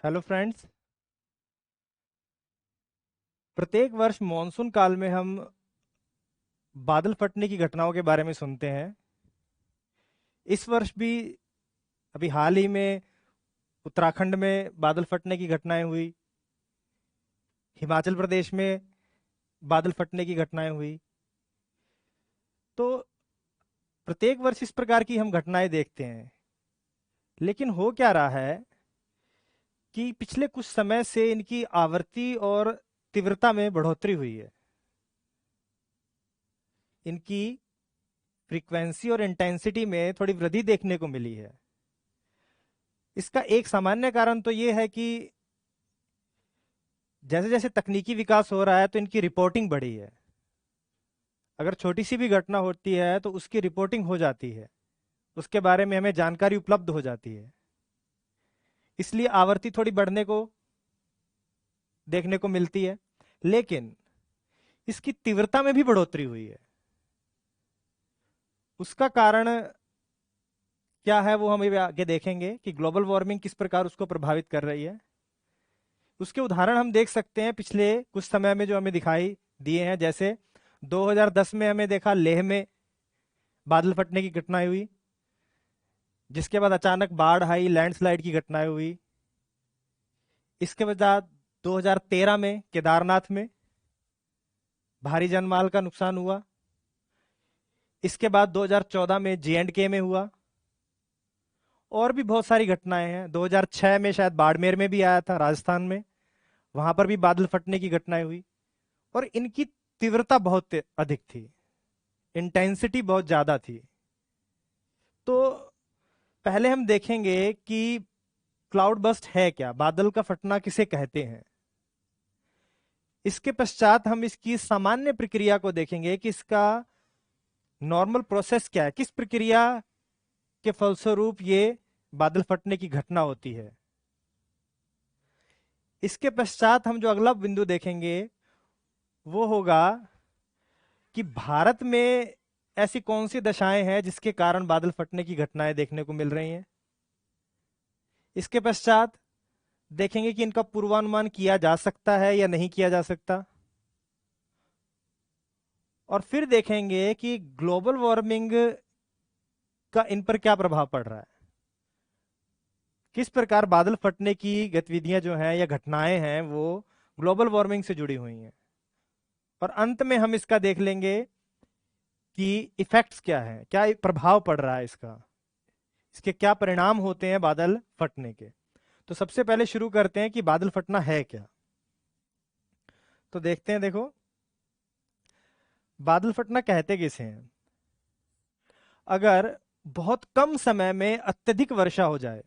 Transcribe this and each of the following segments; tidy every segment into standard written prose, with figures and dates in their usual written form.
Hello friends. प्रत्येक वर्ष monsoon काल में हम बादल फटने की घटनाओं के बारे में सुनते हैं। इस वर्ष भी अभी हाल ही में उत्तराखंड में बादल फटने की घटनाएं हुई। हिमाचल प्रदेश में बादल फटने की घटनाएं हुई। तो प्रत्येक वर्ष इस प्रकार की हम घटनाएं देखते हैं। लेकिन हो क्या रहा है कि पिछले कुछ समय से इनकी आवृत्ति और तीव्रता में बढ़ोतरी हुई है। इनकी फ्रीक्वेंसी और इंटेंसिटी में थोड़ी वृद्धि देखने को मिली है। इसका एक सामान्य कारण तो ये है कि जैसे जैसे तकनीकी विकास हो रहा है तो इनकी रिपोर्टिंग बढ़ी है। अगर छोटी सी भी घटना होती है तो उसकी रिपोर्टिंग हो जाती है, उसके बारे में हमें जानकारी उपलब्ध हो जाती है। इसलिए आवृत्ति थोड़ी बढ़ने को देखने को मिलती है। लेकिन इसकी तीव्रता में भी बढ़ोतरी हुई है। उसका कारण क्या है वो हम अभी आगे देखेंगे कि ग्लोबल वार्मिंग किस प्रकार उसको प्रभावित कर रही है। उसके उदाहरण हम देख सकते हैं पिछले कुछ समय में जो हमें दिखाई दिए हैं। जैसे 2010 में हमें देखा लेह में बादल फटने की घटनाएं हुई, जिसके बाद अचानक बाढ़ आई, लैंडस्लाइड की घटनाएं हुई। इसके बाद 2013 में केदारनाथ में भारी जानमाल का नुकसान हुआ। इसके बाद 2014 में J&K में हुआ। और भी बहुत सारी घटनाएं हैं। 2006 में शायद बाड़मेर में भी आया था, राजस्थान में। वहां पर भी बादल फटने की घटनाएं हुई और इनकी तीव्रता बहुत अधिक थी, इंटेंसिटी बहुत ज्यादा थी। तो पहले हम देखेंगे कि क्लाउड बस्ट है क्या, बादल का फटना किसे कहते हैं। इसके पश्चात हम इसकी सामान्य प्रक्रिया को देखेंगे कि इसका नॉर्मल प्रोसेस क्या है, किस प्रक्रिया के फलस्वरूप ये बादल फटने की घटना होती है। इसके पश्चात हम जो अगला बिंदु देखेंगे वो होगा कि भारत में ऐसी कौन सी दशाएं हैं जिसके कारण बादल फटने की घटनाएं देखने को मिल रही हैं। इसके पश्चात देखेंगे कि इनका पूर्वानुमान किया जा सकता है या नहीं किया जा सकता। और फिर देखेंगे कि ग्लोबल वार्मिंग का इन पर क्या प्रभाव पड़ रहा है, किस प्रकार बादल फटने की गतिविधियां जो हैं या घटनाएं हैं वो ग्लोबल वार्मिंग से जुड़ी हुई हैं। और अंत में हम इसका देख लेंगे कि इफेक्ट्स क्या है, क्या प्रभाव पड़ रहा है इसका, इसके क्या परिणाम होते हैं बादल फटने के। तो सबसे पहले शुरू करते हैं कि बादल फटना है क्या। तो देखते हैं, देखो बादल फटना कहते किसे हैं। अगर बहुत कम समय में अत्यधिक वर्षा हो जाए,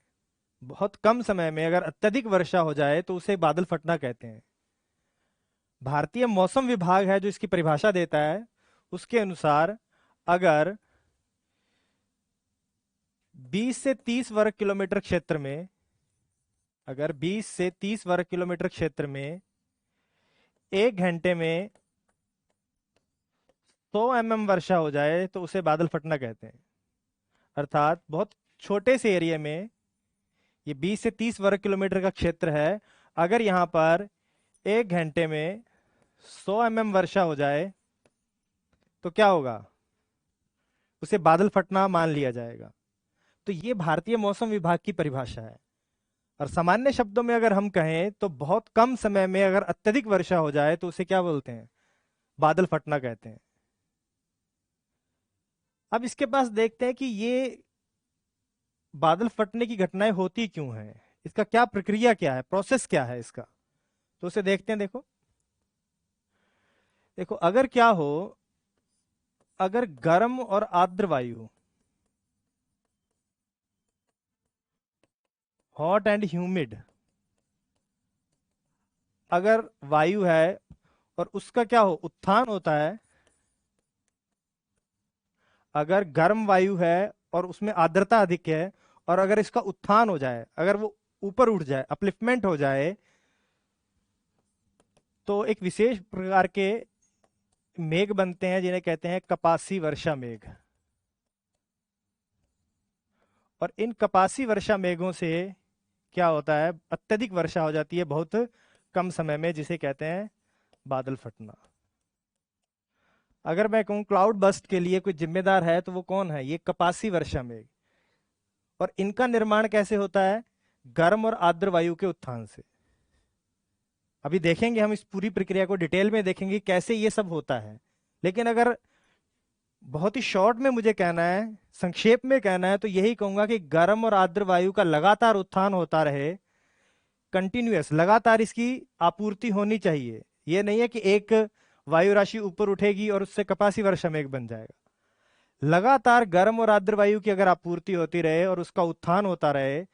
बहुत कम समय में अगर अत्यधिक वर्षा हो जाए तो उसे बादल फटना कहते हैं। भारतीय मौसम विभाग है जो इसकी परिभाषा देता है। उसके अनुसार अगर 20 से 30 वर्ग किलोमीटर क्षेत्र में, अगर 20 से 30 वर्ग किलोमीटर क्षेत्र में 1 घंटे में 100 mm वर्षा हो जाए तो उसे बादल फटना कहते हैं। अर्थात बहुत छोटे से एरिया में, ये 20 से 30 वर्ग किलोमीटर का क्षेत्र है, अगर यहाँ पर 1 घंटे में 100 mm वर्षा हो जाए तो क्या होगा, उसे बादल फटना मान लिया जाएगा। तो ये भारतीय मौसम विभाग की परिभाषा है। और सामान्य शब्दों में अगर हम कहें तो बहुत कम समय में अगर अत्यधिक वर्षा हो जाए तो उसे क्या बोलते हैं, बादल फटना कहते हैं। अब इसके पास देखते हैं कि ये बादल फटने की घटनाएं होती क्यों हैं, इसका क्या प्रक्रिया, क्या है प्रोसेस, क्या है इसका। तो उसे देखते हैं। देखो देखो अगर क्या हो, अगर गर्म और आर्द्र वायु, हॉट एंड ह्यूमिड अगर वायु है और उसका क्या हो, उत्थान होता है। अगर गर्म वायु है और उसमें आर्द्रता अधिक है, और अगर इसका उत्थान हो जाए, अगर वो ऊपर उठ जाए, अपलिफ्टमेंट हो जाए, तो एक विशेष प्रकार के मेघ बनते हैं जिन्हें कहते हैं कपासी वर्षा मेघ। और इन कपासी वर्षा मेघों से क्या होता है, अत्यधिक वर्षा हो जाती है बहुत कम समय में, जिसे कहते हैं बादल फटना। अगर मैं कहूँ क्लाउड बस्ट के लिए कोई जिम्मेदार है तो वो कौन है, ये कपासी वर्षा मेघ। और इनका निर्माण कैसे होता है, गर्म और आर्द्र वायु के उत्थान से। अभी देखेंगे हम इस पूरी प्रक्रिया को डिटेल में देखेंगे कैसे ये सब होता है। लेकिन अगर बहुत ही शॉर्ट में मुझे कहना है, संक्षेप में कहना है, तो यही कहूंगा कि गर्म और आर्द्र वायु का लगातार उत्थान होता रहे, कंटिन्यूअस, लगातार इसकी आपूर्ति होनी चाहिए। ये नहीं है कि एक वायु राशि ऊपर उठेगी और उससे कपासी वर्षा मेघ बन जाएगा। लगातार गर्म और आर्द्र वायु की अगर आपूर्ति होती रहे और उसका उत्थान होता रहे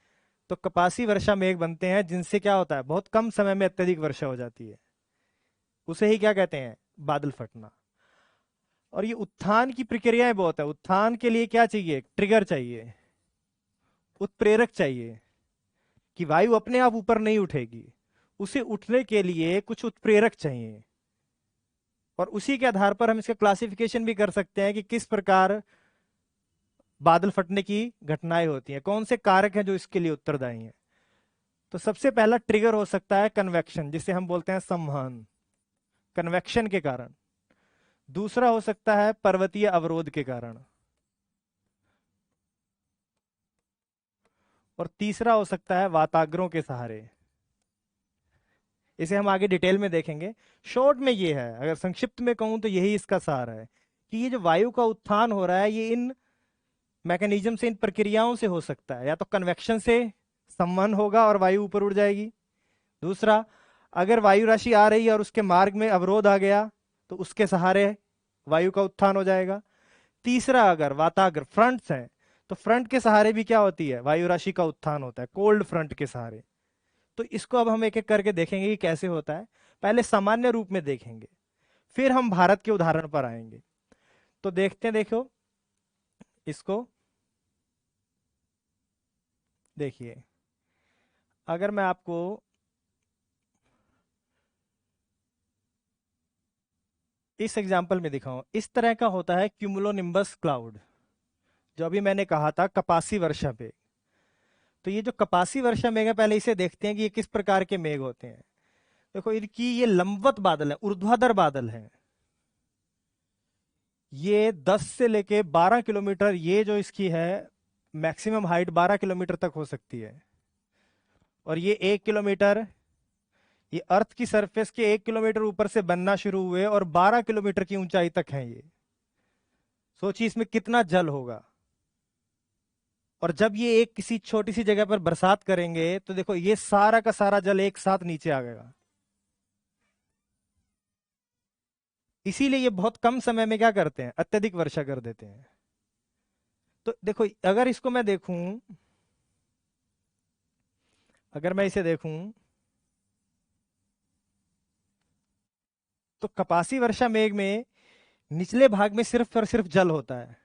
तो कपासी वर्षा मेघ बनते हैं, जिनसे क्या होता है, बहुत कम समय में अत्यधिक वर्षा हो जाती है। उसे ही क्या कहते हैं, बादल फटना। और ये उत्थान की प्रक्रियाएं बहुत है। उत्थान के लिए क्या चाहिए, ट्रिगर चाहिए, उत्प्रेरक चाहिए, कि वायु अपने आप ऊपर नहीं उठेगी, उसे उठने के लिए कुछ उत्प्रेरक चाहिए। और उसी के आधार पर हम इसका क्लासिफिकेशन भी कर सकते हैं कि किस प्रकार बादल फटने की घटनाएं होती हैं, कौन से कारक हैं जो इसके लिए उत्तरदायी हैं। तो सबसे पहला ट्रिगर हो सकता है कन्वेक्शन, जिसे हम बोलते हैं संवहन, कन्वेक्शन के कारण। दूसरा हो सकता है पर्वतीय अवरोध के कारण। और तीसरा हो सकता है वाताग्रों के सहारे। इसे हम आगे डिटेल में देखेंगे। शॉर्ट में ये है, अगर संक्षिप्त में कहूं तो यही इसका सार है कि ये जो वायु का उत्थान हो रहा है ये इन मैकेनिज्म से, इन प्रक्रियाओं से हो सकता है। या तो कन्वेक्शन से संवहन होगा और वायु ऊपर उड़ जाएगी। दूसरा, अगर वायु राशि आ रही है और उसके मार्ग में अवरोध आ गया तो उसके सहारे वायु का उत्थान हो जाएगा। तीसरा, अगर वाताग्र, फ्रंट्स हैं, तो फ्रंट के सहारे भी क्या होती है, वायु राशि का उत्थान होता है, कोल्ड फ्रंट के सहारे। तो इसको अब हम एक एक करके देखेंगे कि कैसे होता है। पहले सामान्य रूप में देखेंगे, फिर हम भारत के उदाहरण पर आएंगे। तो देखते हैं, देखो इसको, देखिए अगर मैं आपको इस एग्जाम्पल में दिखाऊं, इस तरह का होता है क्यूमुलोनिम्बस क्लाउड, जो अभी मैंने कहा था कपासी वर्षा पे। तो ये जो कपासी वर्षा मेघ है, पहले इसे देखते हैं कि ये किस प्रकार के मेघ होते हैं। देखो इनकी ये लंबवत बादल है, ऊर्ध्वाधर बादल है। ये 10 से लेके 12 किलोमीटर, ये जो इसकी है मैक्सिमम हाइट 12 किलोमीटर तक हो सकती है। और ये 1 किलोमीटर, ये अर्थ की सरफेस के 1 किलोमीटर ऊपर से बनना शुरू हुए और 12 किलोमीटर की ऊंचाई तक है ये। सोचिए इसमें कितना जल होगा। और जब ये एक किसी छोटी सी जगह पर बरसात करेंगे तो देखो ये सारा का सारा जल एक साथ नीचे आ गएगा। इसीलिए ये बहुत कम समय में क्या करते हैं, अत्यधिक वर्षा कर देते हैं। तो देखो अगर इसको मैं देखूं, अगर मैं इसे देखूं तो कपासी वर्षा मेघ में निचले भाग में सिर्फ और सिर्फ जल होता है,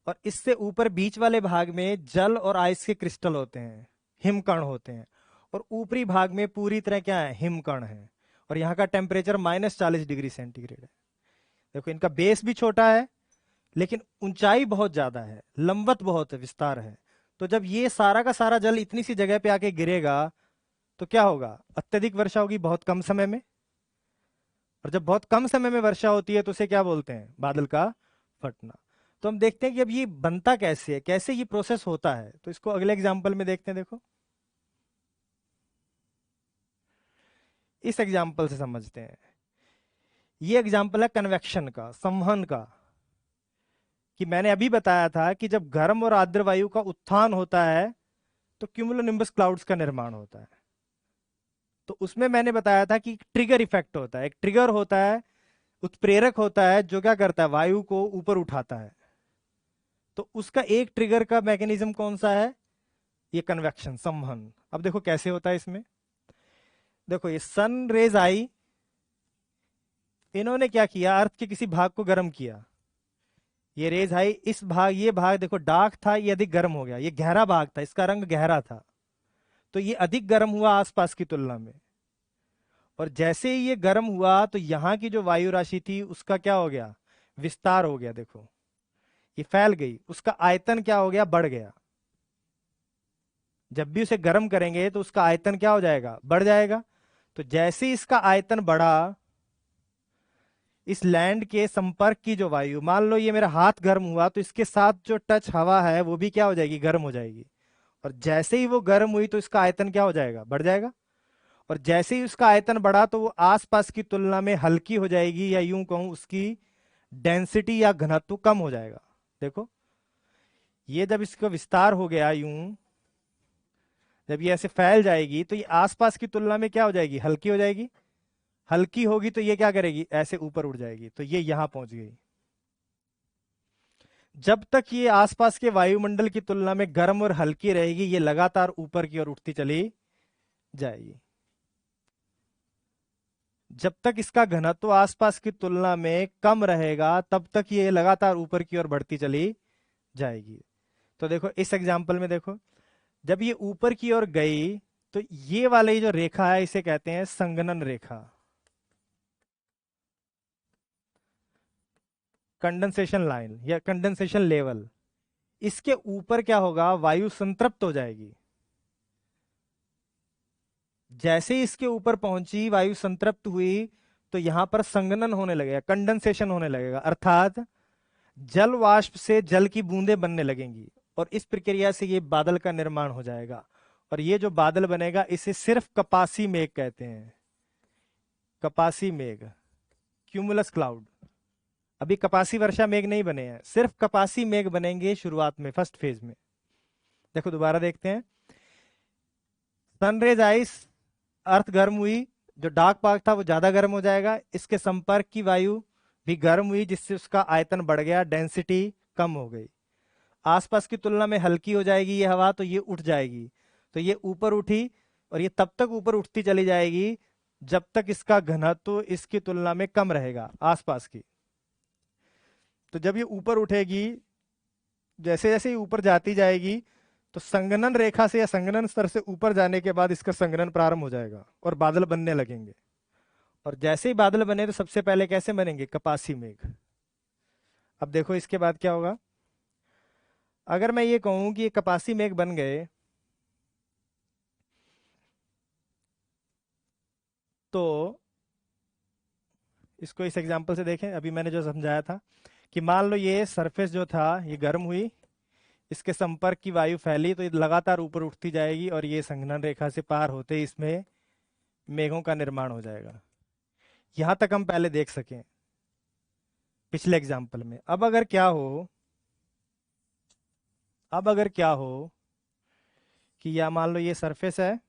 और इससे ऊपर बीच वाले भाग में जल और आइस के क्रिस्टल होते हैं, हिमकण होते हैं। और ऊपरी भाग में पूरी तरह क्या है, हिमकण है। और यहाँ का टेम्परेचर -40 डिग्री सेंटीग्रेड है। देखो इनका बेस भी छोटा है लेकिन ऊंचाई बहुत ज्यादा है, लंबवत बहुत है, विस्तार है। तो जब ये सारा का सारा जल इतनी सी जगह पे आके गिरेगा तो क्या होगा, अत्यधिक वर्षा होगी बहुत कम समय में। और जब बहुत कम समय में वर्षा होती है तो उसे क्या बोलते हैं, बादल का फटना। तो हम देखते हैं कि अब ये बनता कैसे है, कैसे ये प्रोसेस होता है। तो इसको अगले एग्जाम्पल में देखते हैं। देखो इस एग्जाम्पल से समझते हैं। ये एग्जाम्पल है कन्वेक्शन का, संवहन का। कि मैंने अभी बताया था कि जब गर्म और आर्द्र वायु का उत्थान होता है तो क्यूमुलोनिम्बस क्लाउड्स का निर्माण होता है। तो उसमें मैंने बताया था कि ट्रिगर इफेक्ट होता है, एक ट्रिगर होता है, उत्प्रेरक होता है, जो क्या करता है, वायु को ऊपर उठाता है। तो उसका एक ट्रिगर का मैकेनिज्म कौन सा है, ये कन्वेक्शन, संवहन। अब देखो कैसे होता है इसमें। देखो ये सन रेज आई, इन्होंने क्या किया, अर्थ के किसी भाग को गर्म किया। ये रेज आई, इस भाग, ये भाग देखो डार्क था, ये अधिक गर्म हो गया। ये गहरा भाग था, इसका रंग गहरा था, तो ये अधिक गर्म हुआ आसपास की तुलना में। और जैसे ही ये गर्म हुआ तो यहाँ की जो वायु राशि थी उसका क्या हो गया, विस्तार हो गया। देखो ये फैल गई, उसका आयतन क्या हो गया, बढ़ गया। जब भी उसे गर्म करेंगे तो उसका आयतन क्या हो जाएगा, बढ़ जाएगा। तो जैसे ही इसका आयतन बढ़ा, इस लैंड के संपर्क की जो वायु, मान लो ये मेरा हाथ गर्म हुआ, तो इसके साथ जो टच हवा है वो भी क्या हो जाएगी, गर्म हो जाएगी। और जैसे ही वो गर्म हुई तो इसका आयतन क्या हो जाएगा, बढ़ जाएगा। और जैसे ही उसका आयतन बढ़ा तो वो आसपास की तुलना में हल्की हो जाएगी, या यूं कहूं उसकी डेंसिटी या घनत्व कम हो जाएगा। देखो, ये जब इसका विस्तार हो गया यूं, जब ये ऐसे फैल जाएगी तो ये आसपास की तुलना में क्या हो जाएगी, हल्की हो जाएगी। हल्की होगी तो ये क्या करेगी, ऐसे ऊपर उड़ जाएगी, तो ये यहां पहुंच गई। जब तक ये आसपास के वायुमंडल की तुलना में गर्म और हल्की रहेगी, ये लगातार ऊपर की ओर उठती चली जाएगी। जब तक इसका घनत्व आसपास की तुलना में कम रहेगा, तब तक ये लगातार ऊपर की ओर बढ़ती चली जाएगी। तो देखो इस एग्जाम्पल में देखो, जब ये ऊपर की ओर गई तो ये वाली जो रेखा है इसे कहते हैं संघनन रेखा, कंडेंसेशन लाइन या कंडेंसेशन लेवल। इसके ऊपर क्या होगा, वायु संतृप्त हो जाएगी। जैसे ही इसके ऊपर पहुंची, वायु संतृप्त हुई, तो यहां पर संघनन होने लगेगा, कंडेंसेशन होने लगेगा, अर्थात जल वाष्प से जल की बूंदें बनने लगेंगी। और इस प्रक्रिया से ये बादल का निर्माण हो जाएगा। और ये जो बादल बनेगा इसे सिर्फ कपासी मेघ कहते हैं। कपासी मेघ, क्यूमुलस क्लाउड। अभी कपासी वर्षा मेघ नहीं बने हैं, सिर्फ कपासी मेघ बनेंगे शुरुआत में, फर्स्ट फेज में। देखो दोबारा देखते हैं। सनरेज आइस, अर्थ गर्म हुई, जो डार्क पार्ट था वो ज्यादा गर्म हो जाएगा, इसके संपर्क की वायु भी गर्म हुई, जिससे उसका आयतन बढ़ गया, डेंसिटी कम हो गई। आसपास की तुलना में हल्की हो जाएगी ये हवा, तो ये उठ जाएगी। तो ये ऊपर उठी, और ये तब तक ऊपर उठती चली जाएगी जब तक इसका घनत्व इसकी तुलना में कम रहेगा आसपास की। तो जब ये ऊपर उठेगी, जैसे जैसे ये ऊपर जाती जाएगी, तो संघनन रेखा से या संघनन स्तर से ऊपर जाने के बाद इसका संघनन प्रारंभ हो जाएगा और बादल बनने लगेंगे। और जैसे ही बादल बने तो सबसे पहले कैसे बनेंगे, कपासी मेघ। अब देखो इसके बाद क्या होगा। अगर मैं ये कहूं कि ये कपासी मेघ बन गए, तो इसको इस एग्जांपल से देखें। अभी मैंने जो समझाया था कि मान लो ये सरफेस जो था ये गर्म हुई, इसके संपर्क की वायु फैली, तो ये लगातार ऊपर उठती जाएगी, और ये संघनन रेखा से पार होते ही इसमें मेघों का निर्माण हो जाएगा। यहां तक हम पहले देख सकें पिछले एग्जाम्पल में। अब अगर क्या हो कि या मान लो ये सरफेस है,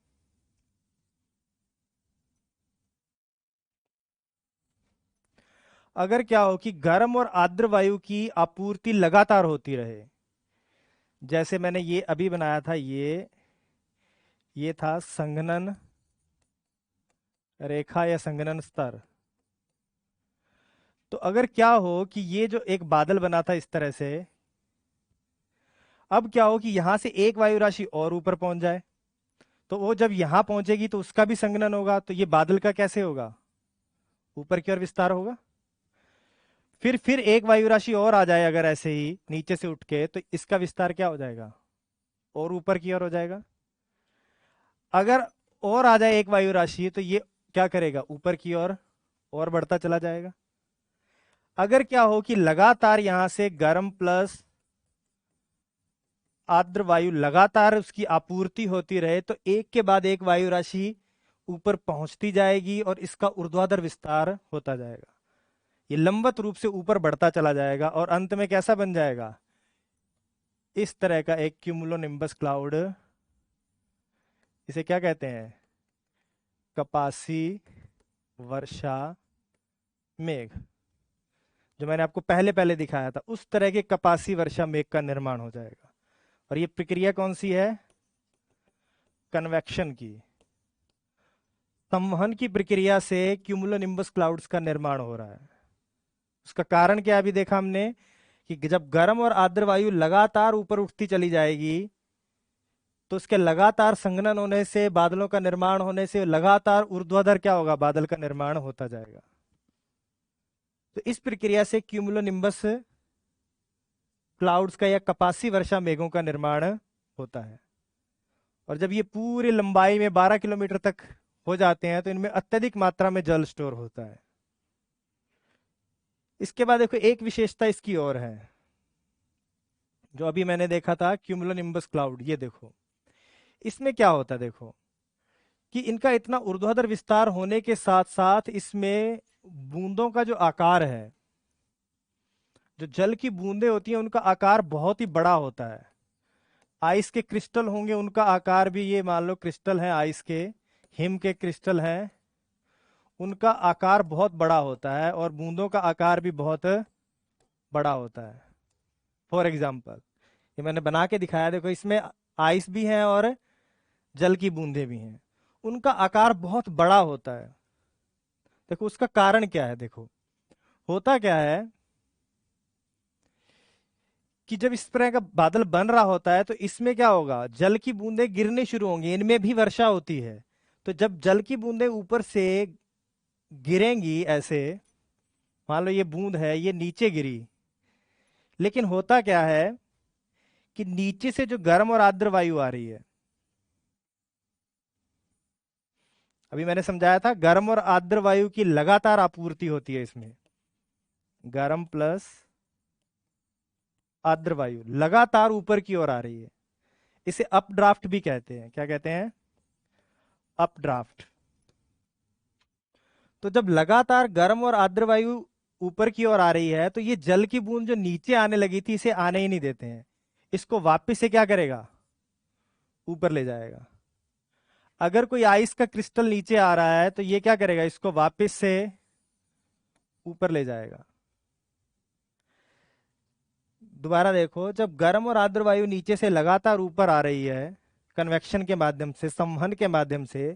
अगर क्या हो कि गर्म और आर्द्र वायु की आपूर्ति लगातार होती रहे, जैसे मैंने ये अभी बनाया था, ये था संघनन रेखा या संघनन स्तर। तो अगर क्या हो कि ये जो एक बादल बना था इस तरह से, अब क्या हो कि यहां से एक वायु राशि और ऊपर पहुंच जाए, तो वो जब यहां पहुंचेगी तो उसका भी संघनन होगा, तो ये बादल का कैसे होगा, ऊपर की ओर विस्तार होगा। फिर एक वायु राशि और आ जाए अगर ऐसे ही नीचे से उठ के, तो इसका विस्तार क्या हो जाएगा, और ऊपर की ओर हो जाएगा। अगर और आ जाए एक वायु राशि, तो ये क्या करेगा, ऊपर की ओर और बढ़ता चला जाएगा। अगर क्या हो कि लगातार यहां से गर्म प्लस आर्द्र वायु लगातार उसकी आपूर्ति होती रहे, तो एक के बाद एक वायु राशि ऊपर पहुंचती जाएगी और इसका ऊर्ध्वाधर विस्तार होता जाएगा। ये लंबवत रूप से ऊपर बढ़ता चला जाएगा और अंत में कैसा बन जाएगा, इस तरह का एक क्यूमुलोनिम्बस क्लाउड। इसे क्या कहते हैं, कपासी वर्षा मेघ। जो मैंने आपको पहले पहले दिखाया था, उस तरह के कपासी वर्षा मेघ का निर्माण हो जाएगा। और ये प्रक्रिया कौन सी है, कन्वेक्शन की, संवहन की प्रक्रिया से क्यूमुलोनिम्बस क्लाउड्स का निर्माण हो रहा है। उसका कारण क्या अभी देखा हमने कि जब गर्म और आर्द्र वायु लगातार ऊपर उठती चली जाएगी, तो उसके लगातार संघनन होने से, बादलों का निर्माण होने से लगातार ऊर्ध्वाधर क्या होगा, बादल का निर्माण होता जाएगा। तो इस प्रक्रिया से क्यूमुलोनिम्बस क्लाउड्स का या कपासी वर्षा मेघों का निर्माण होता है। और जब ये पूरी लंबाई में 12 किलोमीटर तक हो जाते हैं तो इनमें अत्यधिक मात्रा में जल स्टोर होता है। इसके बाद देखो एक विशेषता इसकी और है, जो अभी मैंने देखा था क्यूमुलोनिम्बस क्लाउड। ये देखो इसमें क्या होता है, देखो कि इनका इतना ऊर्ध्वाधर विस्तार होने के साथ साथ इसमें बूंदों का जो आकार है, जो जल की बूंदें होती हैं उनका आकार बहुत ही बड़ा होता है। आइस के क्रिस्टल होंगे, उनका आकार भी, ये मान लो क्रिस्टल है आइस के, हिम के क्रिस्टल हैं, उनका आकार बहुत बड़ा होता है और बूंदों का आकार भी बहुत बड़ा होता है। फॉर एग्जाम्पल ये मैंने बना के दिखाया, देखो इसमें आइस भी है और जल की बूंदें भी हैं, उनका आकार बहुत बड़ा होता है। देखो उसका कारण क्या है, देखो होता क्या है कि जब इस तरह का बादल बन रहा होता है तो इसमें क्या होगा, जल की बूंदें गिरनी शुरू होंगी, इनमें भी वर्षा होती है। तो जब जल की बूंदें ऊपर से गिरेंगी ऐसे, मान लो ये बूंद है, ये नीचे गिरी, लेकिन होता क्या है कि नीचे से जो गर्म और आर्द्र वायु आ रही है, अभी मैंने समझाया था गर्म और आर्द्र वायु की लगातार आपूर्ति होती है इसमें, गर्म प्लस आर्द्र वायु लगातार ऊपर की ओर आ रही है। इसे अपड्राफ्ट भी कहते हैं। क्या कहते हैं? अपड्राफ्ट। तो जब लगातार गर्म और आर्द्र वायु ऊपर की ओर आ रही है तो ये जल की बूंद जो नीचे आने लगी थी इसे आने ही नहीं देते हैं, इसको वापस से क्या करेगा, ऊपर ले जाएगा। अगर कोई आइस का क्रिस्टल नीचे आ रहा है तो ये क्या करेगा, इसको वापस से ऊपर ले जाएगा। दोबारा देखो, जब गर्म और आर्द्र वायु नीचे से लगातार ऊपर आ रही है कन्वेक्शन के माध्यम से, संवहन के माध्यम से,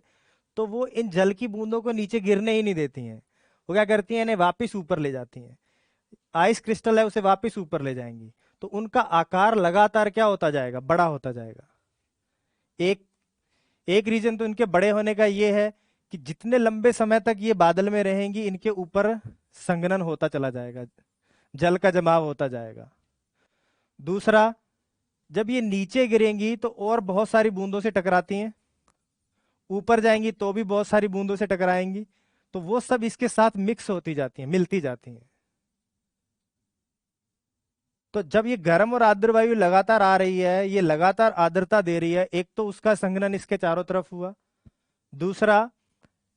तो वो इन जल की बूंदों को नीचे गिरने ही नहीं देती हैं। वो क्या करती हैं, इन्हें वापस ऊपर ले जाती हैं। आइस क्रिस्टल है उसे वापस ऊपर ले जाएंगी, तो उनका आकार लगातार क्या होता जाएगा, बड़ा होता जाएगा। एक एक रीजन तो इनके बड़े होने का ये है कि जितने लंबे समय तक ये बादल में रहेंगी इनके ऊपर संघनन होता चला जाएगा, जल का जमाव होता जाएगा। दूसरा, जब ये नीचे गिरेंगी तो और बहुत सारी बूंदों से टकराती हैं, ऊपर जाएंगी तो भी बहुत सारी बूंदों से टकराएंगी, तो वो सब इसके साथ मिक्स होती जाती हैं, मिलती जाती हैं। तो जब ये गर्म और आर्द्र वायु लगातार आ रही है, ये लगातार आर्द्रता दे रही है, एक तो उसका संघनन इसके चारों तरफ हुआ। दूसरा,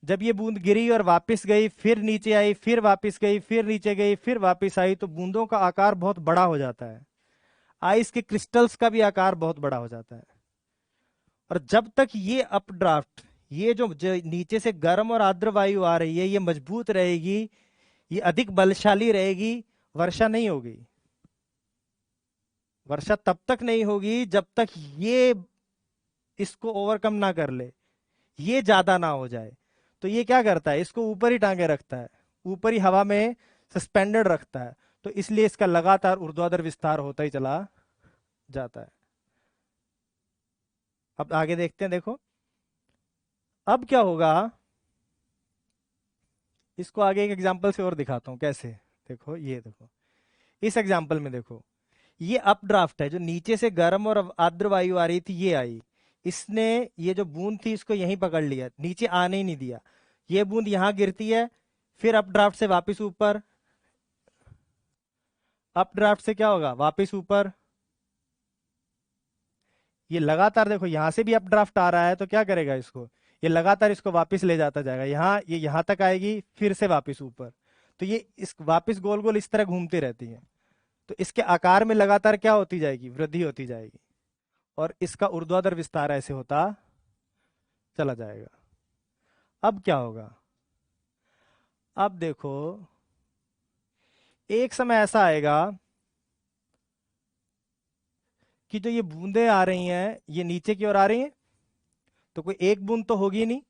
जब ये बूंद गिरी और वापस गई, फिर नीचे आई, फिर वापस गई, फिर नीचे गई, फिर वापस आई, तो बूंदों का आकार बहुत बड़ा हो जाता है। आइस के क्रिस्टल्स का भी आकार बहुत बड़ा हो जाता है। और जब तक ये अपड्राफ्ट, ये जो नीचे से गर्म और आर्द्र वायु आ रही है, ये मजबूत रहेगी, ये अधिक बलशाली रहेगी, वर्षा नहीं होगी। वर्षा तब तक नहीं होगी जब तक ये इसको ओवरकम ना कर ले, ये ज्यादा ना हो जाए। तो ये क्या करता है, इसको ऊपर ही टांगे रखता है, ऊपर ही हवा में सस्पेंडेड रखता है, तो इसलिए इसका लगातार ऊर्ध्वाधर विस्तार होता ही चला जाता है। अब आगे देखते हैं, देखो अब क्या होगा, इसको आगे एक एग्जांपल से और दिखाता हूं कैसे। देखो ये देखो, इस एग्जांपल में देखो, ये अपड्राफ्ट है, जो नीचे से गर्म और आर्द्र वायु आ रही थी ये आई, इसने ये जो बूंद थी इसको यहीं पकड़ लिया, नीचे आने ही नहीं दिया। ये बूंद यहां गिरती है, फिर अपड्राफ्ट से वापस ऊपर, अपड्राफ्ट से क्या होगा, वापस ऊपर। ये लगातार देखो यहां से भी अपड्राफ्ट आ रहा है तो क्या करेगा इसको, ये लगातार इसको वापस ले जाता जाएगा, यहाँ ये यहां तक आएगी, फिर से वापस ऊपर। तो ये इस वापस गोल गोल इस तरह घूमती रहती है। तो इसके आकार में लगातार क्या होती जाएगी, वृद्धि होती जाएगी, और इसका ऊर्ध्वाधर विस्तार ऐसे होता चला जाएगा। अब क्या होगा, अब देखो एक समय ऐसा आएगा कि जो ये बूंदें आ रही हैं ये नीचे की ओर आ रही हैं, तो कोई एक बूंद तो होगी नहीं,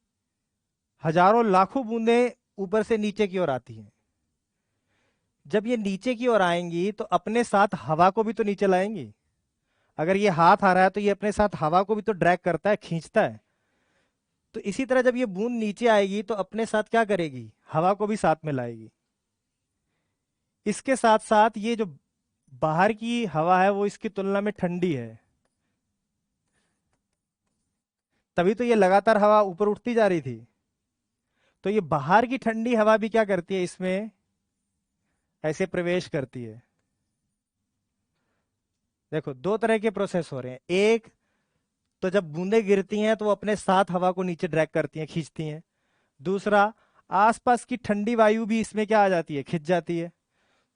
हजारों लाखों बूंदें ऊपर से नीचे की ओर आती हैं। जब ये नीचे की ओर आएंगी तो अपने साथ हवा को भी तो नीचे लाएंगी। अगर ये हाथ आ रहा है तो ये अपने साथ हवा को भी तो ड्रैग करता है, खींचता है। तो इसी तरह जब ये बूंद नीचे आएगी तो अपने साथ क्या करेगी, हवा को भी साथ में लाएगी। इसके साथ साथ ये जो बाहर की हवा है वो इसकी तुलना में ठंडी है, तभी तो ये लगातार हवा ऊपर उठती जा रही थी। तो ये बाहर की ठंडी हवा भी क्या करती है, इसमें ऐसे प्रवेश करती है। देखो दो तरह के प्रोसेस हो रहे हैं। एक तो जब बूंदें गिरती हैं तो वो अपने साथ हवा को नीचे ड्रैग करती हैं, खींचती हैं। दूसरा, आसपास की ठंडी वायु भी इसमें क्या आ जाती है, खिंच जाती है।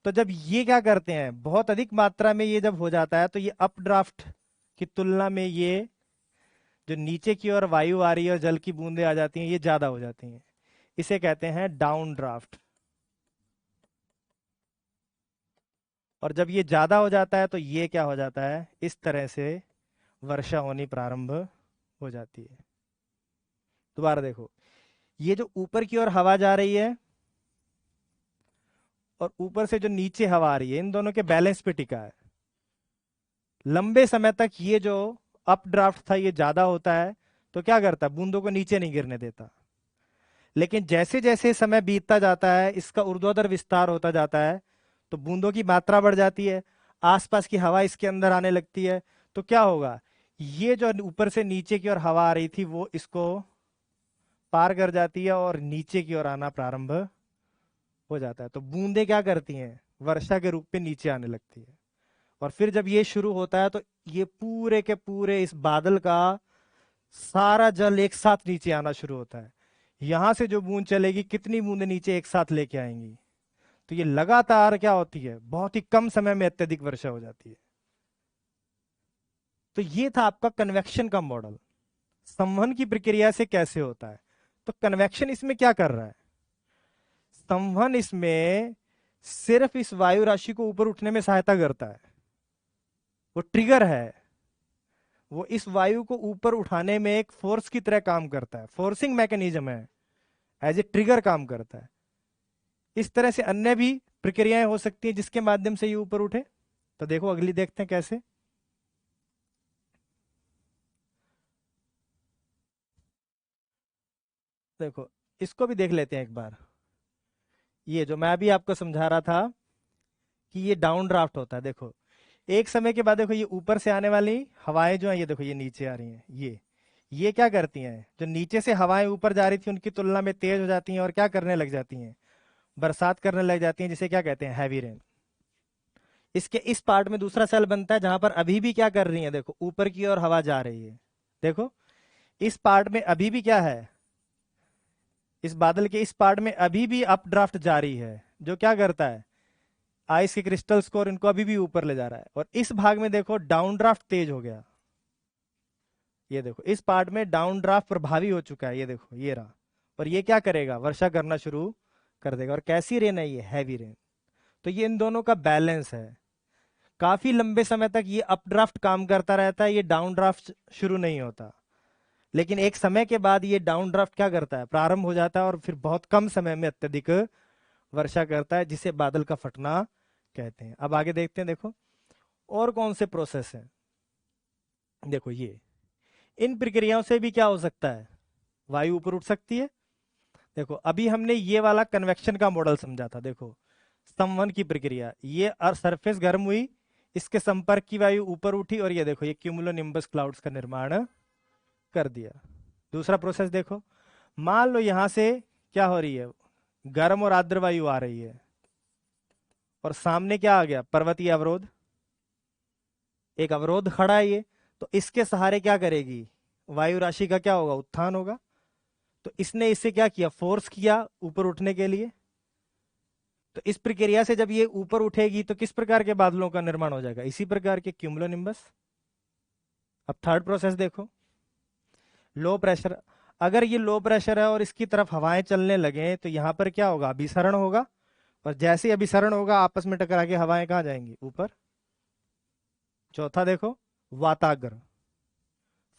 तो जब ये क्या करते हैं, बहुत अधिक मात्रा में ये जब हो जाता है तो ये अपड्राफ्ट की तुलना में ये जो नीचे की ओर वायु आ रही है और जल की बूंदें आ जाती हैं, ये ज्यादा हो जाती हैं। इसे कहते हैं डाउन ड्राफ्ट। और जब ये ज्यादा हो जाता है तो ये क्या हो जाता है, इस तरह से वर्षा होनी प्रारंभ हो जाती है। दोबारा देखो, ये जो ऊपर की ओर हवा जा रही है और ऊपर से जो नीचे हवा आ रही है, इन दोनों के बैलेंस पे टिका है। लंबे समय तक ये जो अप ड्राफ्ट था ये ज्यादा होता है, तो क्या करता है, बूंदों को नीचे नहीं गिरने देता। लेकिन जैसे जैसे समय बीतता जाता है, इसका ऊर्ध्वाधर विस्तार होता जाता है, तो बूंदों की मात्रा बढ़ जाती है, आसपास की हवा इसके अंदर आने लगती है। तो क्या होगा, ये जो ऊपर से नीचे की ओर हवा आ रही थी वो इसको पार कर जाती है और नीचे की ओर आना प्रारंभ हो जाता है। तो बूंदे क्या करती हैं, वर्षा के रूप में नीचे आने लगती है। और फिर जब ये शुरू होता है तो ये पूरे के पूरे इस बादल का सारा जल एक साथ नीचे आना शुरू होता है। यहां से जो बूंद चलेगी, कितनी बूंदें नीचे एक साथ लेके आएंगी। तो ये लगातार क्या होती है, बहुत ही कम समय में अत्यधिक वर्षा हो जाती है। तो ये था आपका कन्वेक्शन का मॉडल, संवहन की प्रक्रिया से कैसे होता है। तो कन्वेक्शन इसमें क्या कर रहा है, संवहन इसमें सिर्फ इस वायु राशि को ऊपर उठने में सहायता करता है। वो ट्रिगर है, वो इस वायु को ऊपर उठाने में एक फोर्स की तरह काम करता है, फोर्सिंग मैकेनिज्म है, एज ए ट्रिगर काम करता है। इस तरह से अन्य भी प्रक्रियाएं हो सकती हैं जिसके माध्यम से ये ऊपर उठे। तो देखो अगली देखते हैं कैसे। देखो इसको भी देख लेते हैं एक बार। ये जो मैं अभी आपको समझा रहा था कि ये डाउन ड्राफ्ट होता है, देखो एक समय के बाद देखो ये ऊपर से आने वाली हवाएं जो है, ये देखो ये नीचे आ रही हैं। ये क्या करती हैं, जो नीचे से हवाएं ऊपर जा रही थी उनकी तुलना में तेज हो जाती हैं और क्या करने लग जाती हैं, बरसात करने लग जाती हैं, जिसे क्या कहते हैं, हैवी रेन। इसके इस पार्ट में दूसरा सेल बनता है जहां पर अभी भी क्या कर रही है, देखो ऊपर की ओर हवा जा रही है। देखो इस पार्ट में अभी भी क्या है, इस बादल के इस पार्ट में अभी भी अप ड्राफ्ट जारी है, जो क्या करता है, आइस के क्रिस्टल्स को और इनको अभी भी ऊपर ले जा रहा है। और इस भाग में देखो डाउन ड्राफ्ट तेज हो गया। ये देखो इस पार्ट में डाउन ड्राफ्ट प्रभावी हो चुका है, ये देखो ये रहा। और ये क्या करेगा, वर्षा करना शुरू कर देगा। और कैसी रेन है, ये हैवी रेन। तो ये इन दोनों का बैलेंस है। काफी लंबे समय तक ये अपड्राफ्ट काम करता रहता है, ये डाउन ड्राफ्ट शुरू नहीं होता। लेकिन एक समय के बाद ये डाउन ड्राफ्ट क्या करता है, प्रारंभ हो जाता है और फिर बहुत कम समय में अत्यधिक वर्षा करता है, जिसे बादल का फटना कहते हैं। अब आगे देखते हैं, देखो और कौन से प्रोसेस हैं। देखो ये इन प्रक्रियाओं से भी क्या हो सकता है, वायु ऊपर उठ सकती है। देखो अभी हमने ये वाला कन्वेक्शन का मॉडल समझा था। देखो संवहन की प्रक्रिया, ये सरफेस गर्म हुई, इसके संपर्क की वायु ऊपर उठी और ये देखो ये क्यूमुलोनिम्बस क्लाउड्स का निर्माण कर दिया। दूसरा प्रोसेस देखो, मान लो यहां से क्या हो रही है, गर्म और आर्द्र वायु आ रही है और सामने क्या आ गया, पर्वतीय अवरोध, एक अवरोध खड़ा है ये। तो इसके सहारे क्या करेगी, वायु राशि का क्या होगा, उत्थान होगा। तो इसने इससे क्या किया, फोर्स किया ऊपर उठने के लिए। तो इस प्रक्रिया से जब ये ऊपर उठेगी तो किस प्रकार के बादलों का निर्माण हो जाएगा, इसी प्रकार के क्यूमुलोनिम्बस। अब थर्ड प्रोसेस देखो, लो प्रेशर। अगर ये लो प्रेशर है और इसकी तरफ हवाएं चलने लगे तो यहां पर क्या होगा, अभिसरण होगा। और जैसे ही अभिसरण होगा आपस में टकरा के हवाएं कहाँ जाएंगी, ऊपर। चौथा देखो, वाताग्र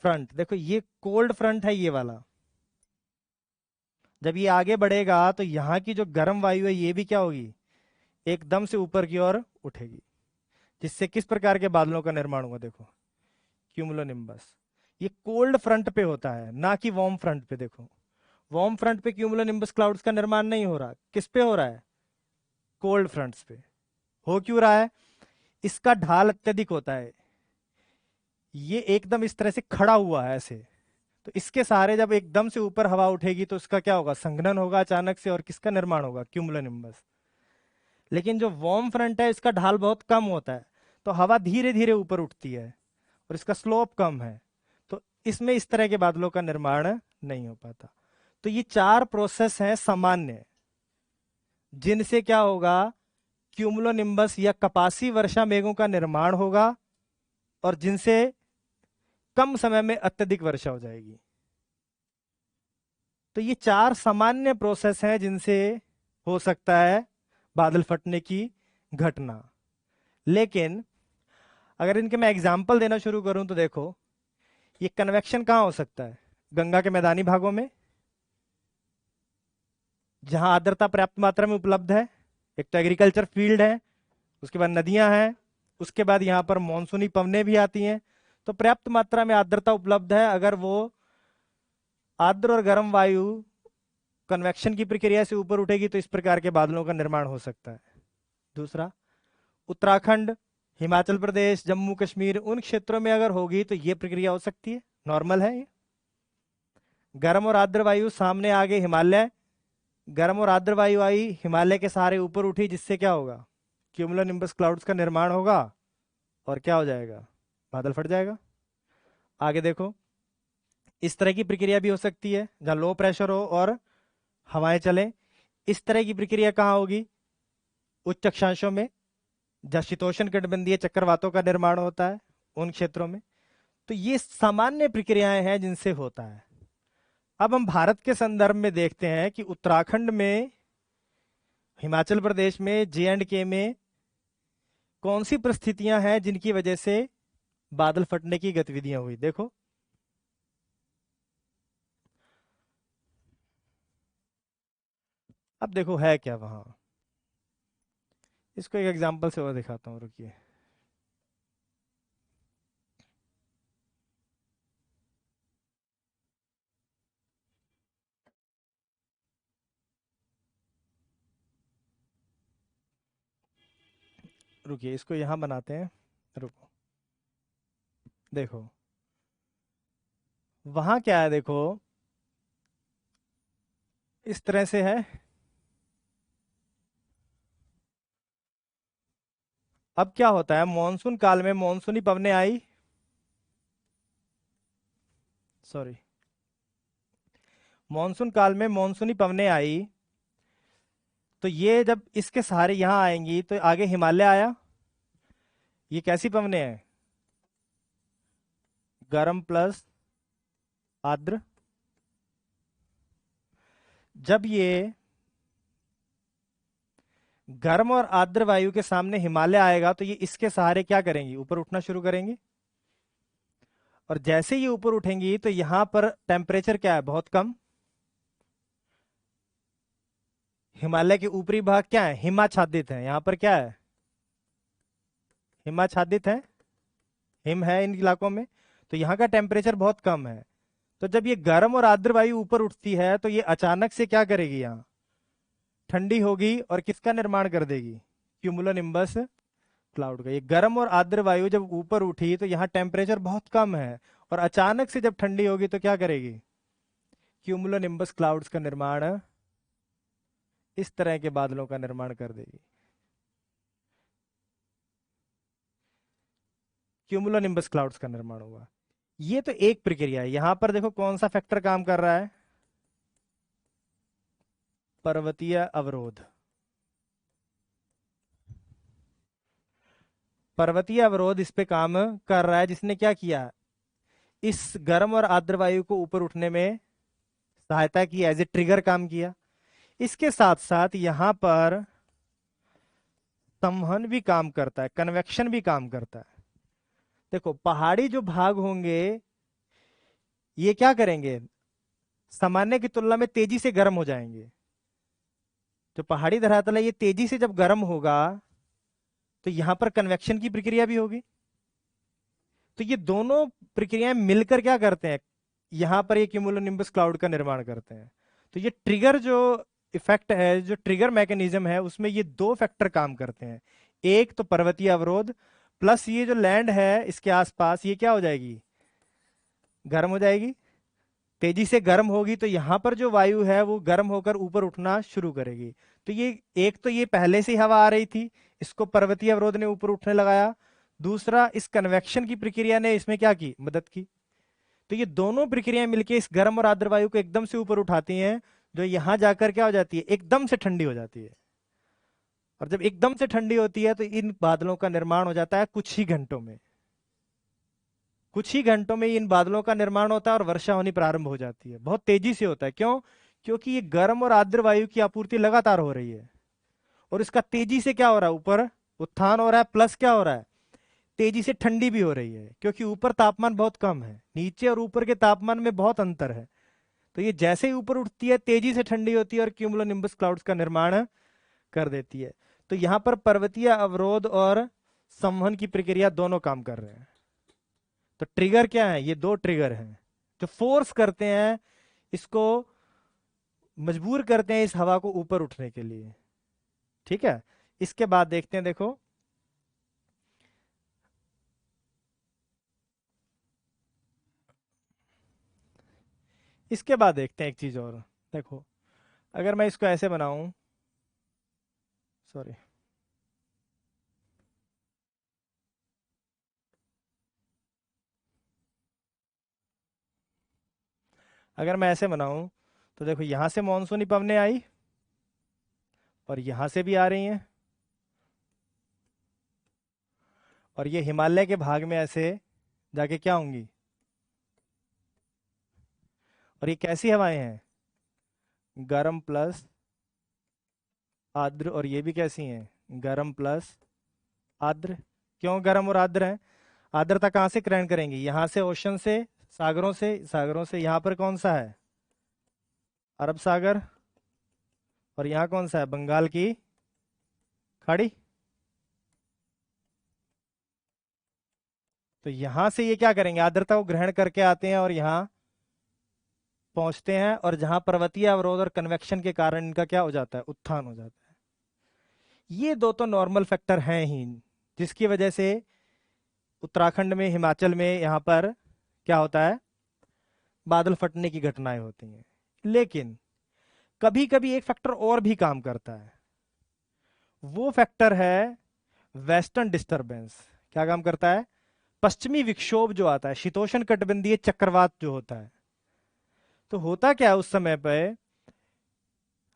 फ्रंट। देखो ये कोल्ड फ्रंट है ये वाला। जब ये आगे बढ़ेगा तो यहाँ की जो गर्म वायु है ये भी क्या होगी, एकदम से ऊपर की ओर उठेगी, जिससे किस प्रकार के बादलों का निर्माण होगा, देखो क्यूमुलोनिम्बस। ये कोल्ड फ्रंट पे होता है, ना कि वार्म फ्रंट पे। देखो वार्म फ्रंट पे क्यूमुलोनिम्बस क्लाउड्स का निर्माण नहीं हो रहा, किस पे हो रहा है, कोल्ड फ्रंट्स पे। हो क्यों रहा है, इसका ढाल अत्यधिक होता है, ये एकदम इस तरह से खड़ा हुआ है ऐसे, तो इसके सहारे जब एकदम से ऊपर हवा उठेगी तो उसका क्या होगा, संघनन होगा अचानक से, और किसका निर्माण होगा, क्यूमुलोनिम्बस। लेकिन जो वार्म फ्रंट है इसका ढाल बहुत कम होता है, तो हवा धीरे धीरे ऊपर उठती है और इसका स्लोप कम है, तो इसमें इस तरह के बादलों का निर्माण नहीं हो पाता। तो ये चार प्रोसेस हैं सामान्य, जिनसे क्या होगा, क्यूमुलोनिम्बस या कपासी वर्षा मेघों का निर्माण होगा, और जिनसे कम समय में अत्यधिक वर्षा हो जाएगी। तो ये चार सामान्य प्रोसेस हैं जिनसे हो सकता है बादल फटने की घटना। लेकिन अगर इनके मैं एग्जाम्पल देना शुरू करूं तो देखो, ये कन्वेक्शन कहाँ हो सकता है, गंगा के मैदानी भागों में जहां आर्द्रता पर्याप्त मात्रा में उपलब्ध है, एक तो एग्रीकल्चर फील्ड है, उसके बाद नदियां हैं, उसके बाद यहाँ पर मानसूनी पवनें भी आती हैं, तो पर्याप्त मात्रा में आर्द्रता उपलब्ध है। अगर वो आर्द्र और गर्म वायु कन्वेक्शन की प्रक्रिया से ऊपर उठेगी तो इस प्रकार के बादलों का निर्माण हो सकता है। दूसरा, उत्तराखंड, हिमाचल प्रदेश, जम्मू कश्मीर, उन क्षेत्रों में अगर होगी तो ये प्रक्रिया हो सकती है, नॉर्मल है ये। गर्म और आर्द्र वायु सामने आगे हिमालय, गर्म और आर्द्र वायु आई, हिमालय के सहारे ऊपर उठी, जिससे क्या होगा, क्यूमुलोनिम्बस क्लाउड्स का निर्माण होगा, और क्या हो जाएगा, बादल फट जाएगा। आगे देखो, इस तरह की प्रक्रिया भी हो सकती है जहां लो प्रेशर हो और हवाएं चले। इस तरह की प्रक्रिया कहाँ होगी, उच्च अक्षांशों में, जहाँ शीतोष्ण कटिबंधीय चक्रवातों का निर्माण होता है, उन क्षेत्रों में। तो ये सामान्य प्रक्रियाएं हैं जिनसे होता है। अब हम भारत के संदर्भ में देखते हैं कि उत्तराखंड में, हिमाचल प्रदेश में, J&K में कौन सी परिस्थितियां हैं जिनकी वजह से बादल फटने की गतिविधियां हुई। देखो, अब देखो है क्या वहां, इसको एक एग्जांपल से और दिखाता हूं, रुकिए। रुकिए, इसको यहां बनाते हैं, रुको। देखो वहां क्या है, देखो इस तरह से है। अब क्या होता है, मॉनसून काल में मॉनसूनी पवनें आई, सॉरी, मॉनसून काल में मॉनसूनी पवनें आई, तो ये जब इसके सहारे यहां आएंगी तो आगे हिमालय आया। ये कैसी पवनें हैं, गर्म प्लस आर्द्र। जब ये गर्म और आर्द्र वायु के सामने हिमालय आएगा तो ये इसके सहारे क्या करेंगी, ऊपर उठना शुरू करेंगी, और जैसे ये ऊपर उठेंगी तो यहां पर टेम्परेचर क्या है, बहुत कम। हिमालय के ऊपरी भाग क्या है, हिमाच्छादित है, यहां पर क्या है, हिमाच्छादित है, हिम है इन इलाकों में, तो यहाँ का टेम्परेचर बहुत कम है। तो जब ये गर्म और आर्द्र वायु ऊपर उठती है तो ये अचानक से क्या करेगी, यहाँ ठंडी होगी और किसका निर्माण कर देगी, क्यूमुलोनिम्बस क्लाउड का। ये गर्म और आर्द्र वायु जब ऊपर उठी तो यहाँ टेम्परेचर बहुत कम है, और अचानक से जब ठंडी होगी तो क्या करेगी, क्यूमुलोनिम्बस क्लाउड्स का निर्माण, इस तरह के बादलों का निर्माण कर देगी। क्यूमुलोनिम्बस क्लाउड्स का निर्माण होगा। ये तो एक प्रक्रिया है। यहां पर देखो कौन सा फैक्टर काम कर रहा है, पर्वतीय अवरोध। पर्वतीय अवरोध इस पे काम कर रहा है, जिसने क्या किया, इस गर्म और आर्द्र वायु को ऊपर उठने में सहायता की, एज ए ट्रिगर काम किया। इसके साथ साथ यहां पर संवहन भी काम करता है, कन्वेक्शन भी काम करता है। देखो पहाड़ी जो भाग होंगे ये क्या करेंगे, सामान्य की तुलना में तेजी से गर्म हो जाएंगे। जो पहाड़ी धरातल है ये तेजी से जब गर्म होगा तो यहां पर कन्वेक्शन की प्रक्रिया भी होगी। तो ये दोनों प्रक्रियाएं मिलकर क्या करते हैं, यहां पर ये क्यूमुलोनिम्बस क्लाउड का निर्माण करते हैं। तो ये ट्रिगर जो इफेक्ट है, जो ट्रिगर मैकेनिज्म है, उसमें ये दो फैक्टर काम करते हैं। एक तो पर्वतीय अवरोध, प्लस ये जो लैंड है इसके आसपास, ये क्या हो जाएगी, गर्म हो जाएगी, तेजी से गर्म होगी तो यहाँ पर जो वायु है वो गर्म होकर ऊपर उठना शुरू करेगी। तो ये एक तो ये पहले से ही हवा आ रही थी, इसको पर्वतीय अवरोध ने ऊपर उठने लगाया। दूसरा, इस कन्वेक्शन की प्रक्रिया ने इसमें क्या की, मदद की। तो ये दोनों प्रक्रियाएं मिलकर इस गर्म और आर्द्र वायु को एकदम से ऊपर उठाती हैं, जो यहां जाकर क्या हो जाती है, एकदम से ठंडी हो जाती है। और जब एकदम से ठंडी होती है तो इन बादलों का निर्माण हो जाता है कुछ ही घंटों में। कुछ ही घंटों में इन बादलों का निर्माण होता है और वर्षा होनी प्रारंभ हो जाती है। बहुत तेजी से होता है। क्यों? क्योंकि ये गर्म और आर्द्र वायु की आपूर्ति लगातार हो रही है और इसका तेजी से क्या हो रहा है, ऊपर उत्थान हो रहा है, प्लस क्या हो रहा है, तेजी से ठंडी भी हो रही है। क्योंकि ऊपर तापमान बहुत कम है, नीचे और ऊपर के तापमान में बहुत अंतर है। तो ये जैसे ही ऊपर उठती है तेजी से ठंडी होती है और क्यूमुलोनिम्बस क्लाउड्स का निर्माण कर देती है। तो यहां पर पर्वतीय अवरोध और संवहन की प्रक्रिया दोनों काम कर रहे हैं। तो ट्रिगर क्या है, ये दो ट्रिगर हैं जो फोर्स करते हैं, इसको मजबूर करते हैं इस हवा को ऊपर उठने के लिए। ठीक है, इसके बाद देखते हैं, देखो इसके बाद देखते हैं एक चीज और। देखो, अगर मैं इसको ऐसे बनाऊं, सॉरी, अगर मैं ऐसे बनाऊं तो देखो यहां से मानसूनी पवनें आई और यहां से भी आ रही हैं और ये हिमालय के भाग में ऐसे जाके क्या होंगी, और ये कैसी हवाएं हैं, गर्म प्लस आर्द्र, और ये भी कैसी हैं, गर्म प्लस आर्द्र। क्यों गर्म और आर्द्र हैं? आर्द्रता कहाँ से ग्रहण करेंगी, यहाँ से, ओशन से, सागरों से, सागरों से। यहाँ पर कौन सा है, अरब सागर, और यहाँ कौन सा है, बंगाल की खाड़ी। तो यहां से ये क्या करेंगे, आर्द्रता को ग्रहण करके आते हैं और यहाँ पहुंचते हैं, और जहां पर्वतीय अवरोध और कन्वेक्शन के कारण इनका क्या हो जाता है, उत्थान हो जाता है। ये दो तो नॉर्मल फैक्टर हैं ही, जिसकी वजह से उत्तराखंड में, हिमाचल में यहाँ पर क्या होता है, बादल फटने की घटनाएं होती हैं। लेकिन कभी कभी एक फैक्टर और भी काम करता है, वो फैक्टर है वेस्टर्न डिस्टरबेंस। क्या काम करता है, पश्चिमी विक्षोभ जो आता है, शीतोष्ण कटिबंधीय चक्रवात जो होता है। तो होता क्या है उस समय पे,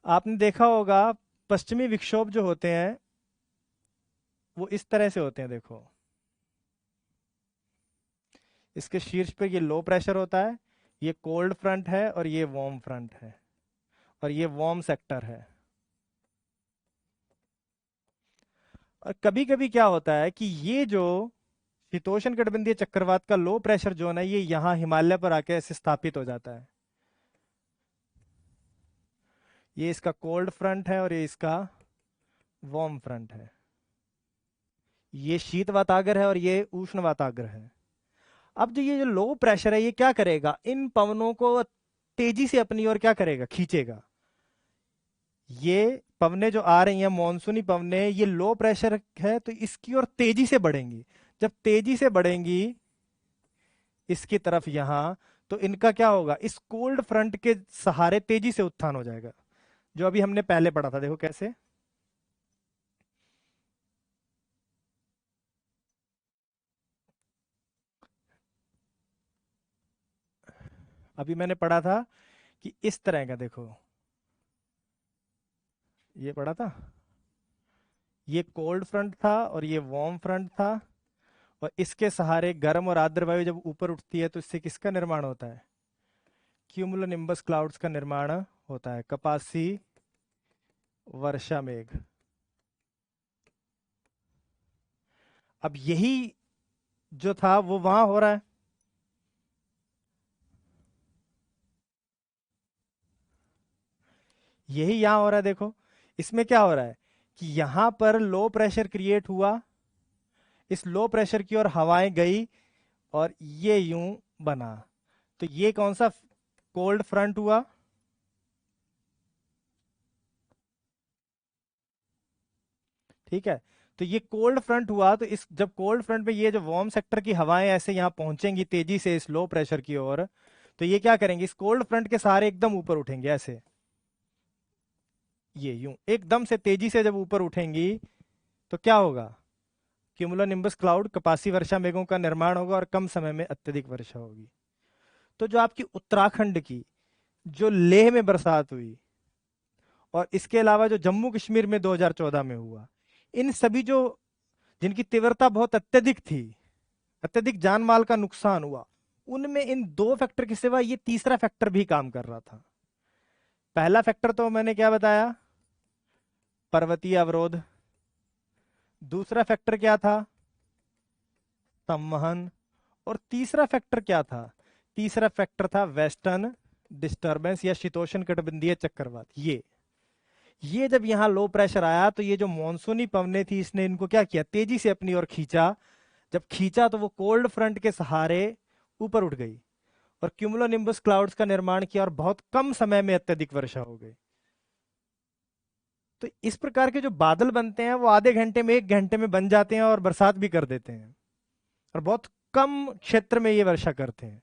आपने देखा होगा पश्चिमी विक्षोभ जो होते हैं वो इस तरह से होते हैं। देखो, इसके शीर्ष पे ये लो प्रेशर होता है, ये कोल्ड फ्रंट है और ये वार्म फ्रंट है, और ये वार्म सेक्टर है। और कभी कभी क्या होता है कि ये जो शीतोष्ण कटिबंधीय चक्रवात का लो प्रेशर जोन है, ये यहाँ हिमालय पर आके ऐसे स्थापित हो जाता है। ये इसका कोल्ड फ्रंट है और ये इसका वार्म फ्रंट है। ये शीत वातागर है और ये उष्ण वातागर है। अब जो ये जो लो प्रेशर है, ये क्या करेगा, इन पवनों को तेजी से अपनी ओर क्या करेगा, खींचेगा। ये पवनें जो आ रही हैं, मॉनसूनी पवनें, ये लो प्रेशर है तो इसकी ओर तेजी से बढ़ेंगी। जब तेजी से बढ़ेंगी इसकी तरफ यहां, तो इनका क्या होगा, इस कोल्ड फ्रंट के सहारे तेजी से उत्थान हो जाएगा, जो अभी हमने पहले पढ़ा था। देखो कैसे, अभी मैंने पढ़ा था कि इस तरह का, देखो ये पढ़ा था, ये कोल्ड फ्रंट था और ये वार्म फ्रंट था, और इसके सहारे गर्म और आर्द्र वायु जब ऊपर उठती है तो इससे किसका निर्माण होता है, क्यूमुलोनिम्बस क्लाउड्स का निर्माण होता है, कपासी वर्षा मेघ। अब यही जो था वो वहां हो रहा है। यही यहां हो रहा है। देखो इसमें क्या हो रहा है कि यहां पर लो प्रेशर क्रिएट हुआ, इस लो प्रेशर की ओर हवाएं गई और ये यूं बना। तो ये कौन सा कोल्ड फ्रंट हुआ, ठीक है। तो ये कोल्ड फ्रंट हुआ, तो इस जब कोल्ड फ्रंट पे ये जो वार्म सेक्टर की हवाएं ऐसे यहां पहुंचेंगी तेजी से इस लो प्रेशर की ओर, तो ये क्या करेंगे, इस कोल्ड फ्रंट के सहारे एकदम ऊपर उठेंगे ऐसे, ये यूं एकदम से तेजी से जब ऊपर उठेंगी तो क्या होगा, क्यूमुलोनिम्बस क्लाउड, कपासी वर्षा मेघों का निर्माण होगा और कम समय में अत्यधिक वर्षा होगी। तो जो आपकी उत्तराखंड की जो लेह में बरसात हुई और इसके अलावा जो जम्मू कश्मीर में 2014 में हुआ, इन सभी जो जिनकी तीव्रता बहुत अत्यधिक थी, अत्यधिक जान माल का नुकसान हुआ, उनमें इन दो फैक्टर के सिवा ये तीसरा फैक्टर भी काम कर रहा था। पहला फैक्टर तो मैंने क्या बताया, पर्वतीय अवरोध। दूसरा फैक्टर क्या था, संवहन। और तीसरा फैक्टर क्या था, तीसरा फैक्टर था वेस्टर्न डिस्टर्बेंस या शीतोष्ण कटिबंधीय चक्रवात। ये जब यहाँ लो प्रेशर आया तो ये जो मॉनसूनी पवने थी, इसने इनको क्या किया, तेजी से अपनी ओर खींचा। जब खींचा तो वो कोल्ड फ्रंट के सहारे ऊपर उठ गई और क्यूमुलोनिम्बस क्लाउड्स का निर्माण किया और बहुत कम समय में अत्यधिक वर्षा हो गई। तो इस प्रकार के जो बादल बनते हैं वो आधे घंटे में, एक घंटे में बन जाते हैं और बरसात भी कर देते हैं और बहुत कम क्षेत्र में ये वर्षा करते हैं।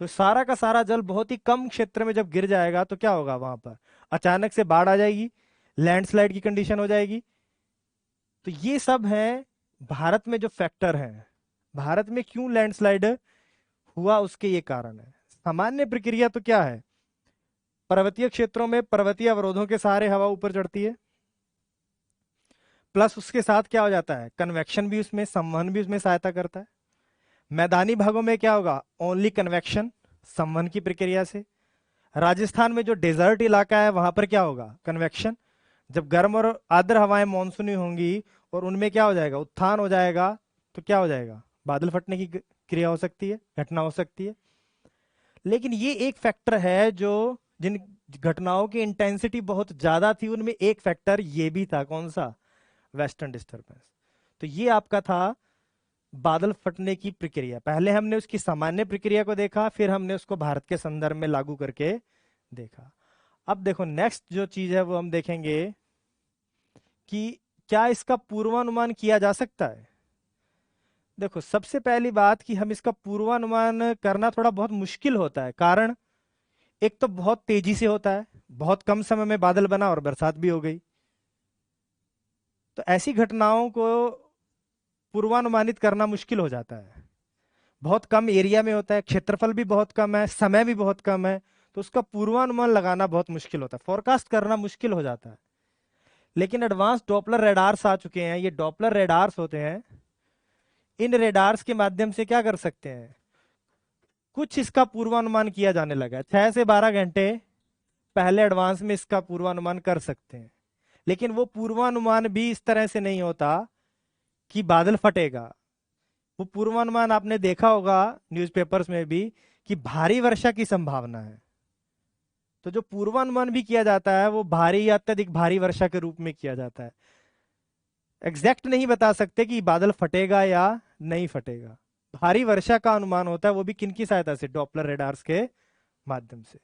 तो सारा का सारा जल बहुत ही कम क्षेत्र में जब गिर जाएगा तो क्या होगा, वहां पर अचानक से बाढ़ आ जाएगी, लैंडस्लाइड की कंडीशन हो जाएगी। तो ये सब है भारत में जो फैक्टर हैं, भारत में क्यों लैंडस्लाइड हुआ उसके ये कारण है। सामान्य प्रक्रिया तो क्या है, पर्वतीय क्षेत्रों में पर्वतीय अवरोधों के सहारे हवा ऊपर चढ़ती है, प्लस उसके साथ क्या हो जाता है, कन्वेक्शन भी उसमें, संवहन भी उसमें सहायता करता है। मैदानी भागों में क्या होगा, ओनली कन्वेक्शन, संवहन की प्रक्रिया से। राजस्थान में जो डेजर्ट इलाका है वहां पर क्या होगा, कन्वेक्शन। जब गर्म और आर्द्र हवाएं मानसूनी होंगी और उनमें क्या हो जाएगा, उत्थान हो जाएगा, तो क्या हो जाएगा, बादल फटने की क्रिया हो सकती है, घटना हो सकती है। लेकिन ये एक फैक्टर है जो, जिन घटनाओं की इंटेंसिटी बहुत ज्यादा थी उनमें एक फैक्टर ये भी था, कौन सा, वेस्टर्न डिस्टर्बेंस। तो ये आपका था बादल फटने की प्रक्रिया। पहले हमने उसकी सामान्य प्रक्रिया को देखा, फिर हमने उसको भारत के संदर्भ में लागू करके देखा। अब देखो नेक्स्ट जो चीज है वो हम देखेंगे कि क्या इसका पूर्वानुमान किया जा सकता है। देखो सबसे पहली बात कि हम इसका पूर्वानुमान करना थोड़ा बहुत मुश्किल होता है, कारण एक तो बहुत तेजी से होता है, बहुत कम समय में बादल बना और बरसात भी हो गई। तो ऐसी घटनाओं को पूर्वानुमानित करना मुश्किल हो जाता है। बहुत कम एरिया में होता है, क्षेत्रफल भी बहुत कम है, समय भी बहुत कम है, तो उसका पूर्वानुमान लगाना बहुत मुश्किल होता है, फोरकास्ट करना मुश्किल हो जाता है। लेकिन एडवांस डॉपलर रेडार्स आ चुके हैं, ये डॉपलर रेडार्स होते हैं, इन रेडार्स के माध्यम से क्या कर सकते हैं, कुछ इसका पूर्वानुमान किया जाने लगा है। 6 से 12 घंटे पहले एडवांस में इसका पूर्वानुमान कर सकते हैं। लेकिन वो पूर्वानुमान भी इस तरह से नहीं होता कि बादल फटेगा। वो पूर्वानुमान आपने देखा होगा न्यूज़पेपर्स में भी कि भारी वर्षा की संभावना है। तो जो पूर्वानुमान भी किया जाता है वो भारी या अत्यधिक भारी वर्षा के रूप में किया जाता है। एग्जैक्ट नहीं बता सकते कि बादल फटेगा या नहीं फटेगा। भारी वर्षा का अनुमान होता है, वो भी किनकी सहायता से, डॉपलर रेडार्स के माध्यम से।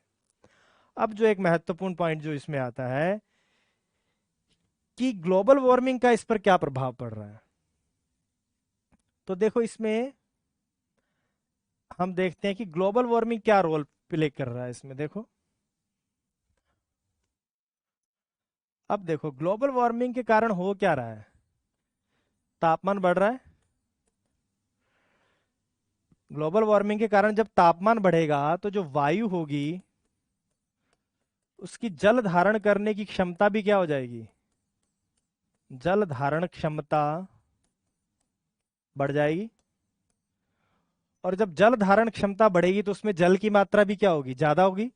अब जो एक महत्वपूर्ण पॉइंट जो इसमें आता है कि ग्लोबल वार्मिंग का इस पर क्या प्रभाव पड़ रहा है। तो देखो इसमें हम देखते हैं कि ग्लोबल वार्मिंग क्या रोल प्ले कर रहा है इसमें। देखो अब देखो ग्लोबल वार्मिंग के कारण हो क्या रहा है, तापमान बढ़ रहा है। ग्लोबल वार्मिंग के कारण जब तापमान बढ़ेगा तो जो वायु होगी उसकी जल धारण करने की क्षमता भी क्या हो जाएगी, जल धारण क्षमता बढ़ जाएगी। और जब जल धारण क्षमता बढ़ेगी तो उसमें जल की मात्रा भी क्या होगी, ज्यादा होगी।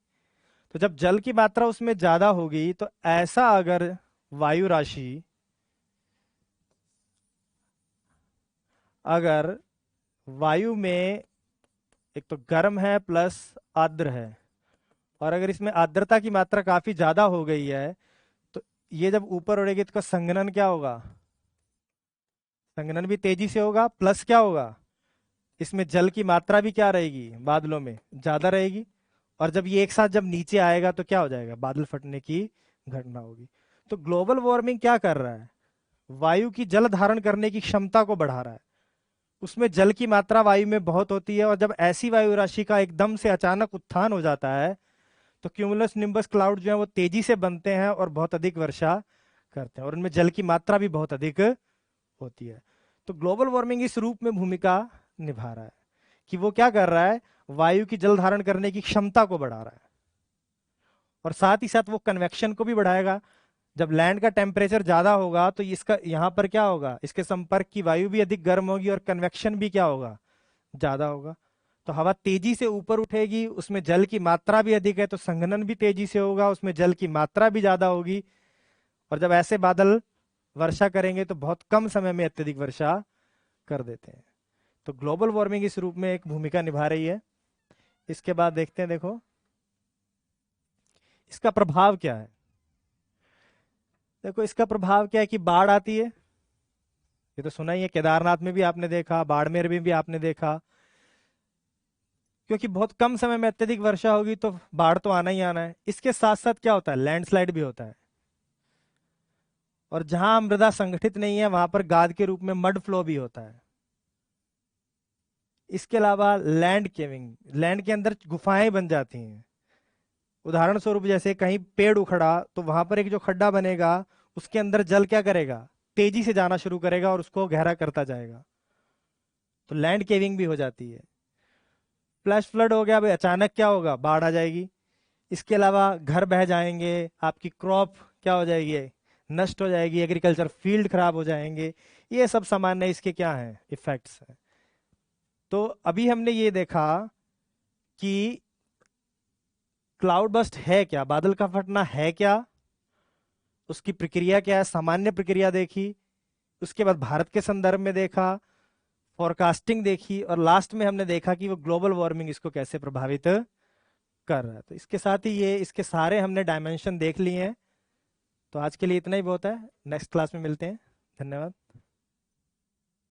तो जब जल की मात्रा उसमें ज्यादा होगी तो ऐसा अगर वायु राशि अगर वायु में एक तो गर्म है प्लस आर्द्र है, और अगर इसमें आर्द्रता की मात्रा काफी ज्यादा हो गई है तो ये जब ऊपर उड़ेगी तो संघनन क्या होगा, संघनन भी तेजी से होगा, प्लस क्या होगा, इसमें जल की मात्रा भी क्या रहेगी, बादलों में ज्यादा रहेगी। और जब ये एक साथ जब नीचे आएगा तो क्या हो जाएगा, बादल फटने की घटना होगी। तो ग्लोबल वार्मिंग क्या कर रहा है, वायु की जल धारण करने की क्षमता को बढ़ा रहा है। उसमें जल की मात्रा वायु में बहुत होती है, और जब ऐसी वायु राशि का एकदम से अचानक उत्थान हो जाता है तो क्यूमुलस निम्बस क्लाउड जो है वो तेजी से बनते हैं और बहुत अधिक वर्षा करते हैं, और उनमें जल की मात्रा भी बहुत अधिक होती है। तो ग्लोबल वार्मिंग इस रूप में भूमिका निभा रहा है कि वो क्या कर रहा है, वायु की जल धारण करने की क्षमता को बढ़ा रहा है, और साथ ही साथ वो कन्वेक्शन को भी बढ़ाएगा। जब लैंड का टेम्परेचर ज्यादा होगा तो इसका यहाँ पर क्या होगा, इसके संपर्क की वायु भी अधिक गर्म होगी और कन्वेक्शन भी क्या होगा, ज्यादा होगा। तो हवा तेजी से ऊपर उठेगी, उसमें जल की मात्रा भी अधिक है तो संघनन भी तेजी से होगा, उसमें जल की मात्रा भी ज्यादा होगी। और जब ऐसे बादल वर्षा करेंगे तो बहुत कम समय में अत्यधिक वर्षा कर देते हैं। तो ग्लोबल वार्मिंग इस रूप में एक भूमिका निभा रही है। इसके बाद देखते हैं, देखो इसका प्रभाव क्या है। देखो इसका प्रभाव क्या है कि बाढ़ आती है, ये तो सुना ही है, केदारनाथ में भी आपने देखा, बाड़मेर में भी आपने देखा। क्योंकि बहुत कम समय में अत्यधिक वर्षा होगी तो बाढ़ तो आना ही आना है। इसके साथ साथ क्या होता है, लैंडस्लाइड भी होता है, और जहां मृदा संगठित नहीं है वहां पर गाद के रूप में मड फ्लो भी होता है। इसके अलावा लैंड केविंग, लैंड के अंदर गुफाएं बन जाती हैं। उदाहरण स्वरूप जैसे कहीं पेड़ उखड़ा तो वहां पर एक जो खड्डा बनेगा उसके अंदर जल क्या करेगा, तेजी से जाना शुरू करेगा और उसको गहरा करता जाएगा, तो लैंड केविंग भी हो जाती है। फ्लैश फ्लड हो गया, भाई अचानक क्या होगा, बाढ़ आ जाएगी। इसके अलावा घर बह जाएंगे, आपकी क्रॉप क्या हो जाएगी, नष्ट हो जाएगी, एग्रीकल्चर फील्ड खराब हो जाएंगे। ये सब सामान्य इसके क्या हैं, इफेक्ट्स हैं। तो अभी हमने ये देखा कि क्लाउड बस्ट है क्या, बादल का फटना है क्या, उसकी प्रक्रिया क्या है, सामान्य प्रक्रिया देखी। उसके बाद भारत के संदर्भ में देखा, फोरकास्टिंग देखी, और लास्ट में हमने देखा कि वो ग्लोबल वार्मिंग इसको कैसे प्रभावित कर रहा है। तो इसके साथ ही ये इसके सारे हमने डायमेंशन देख लिए हैं। तो आज के लिए इतना ही बहुत है, नेक्स्ट क्लास में मिलते हैं। धन्यवाद।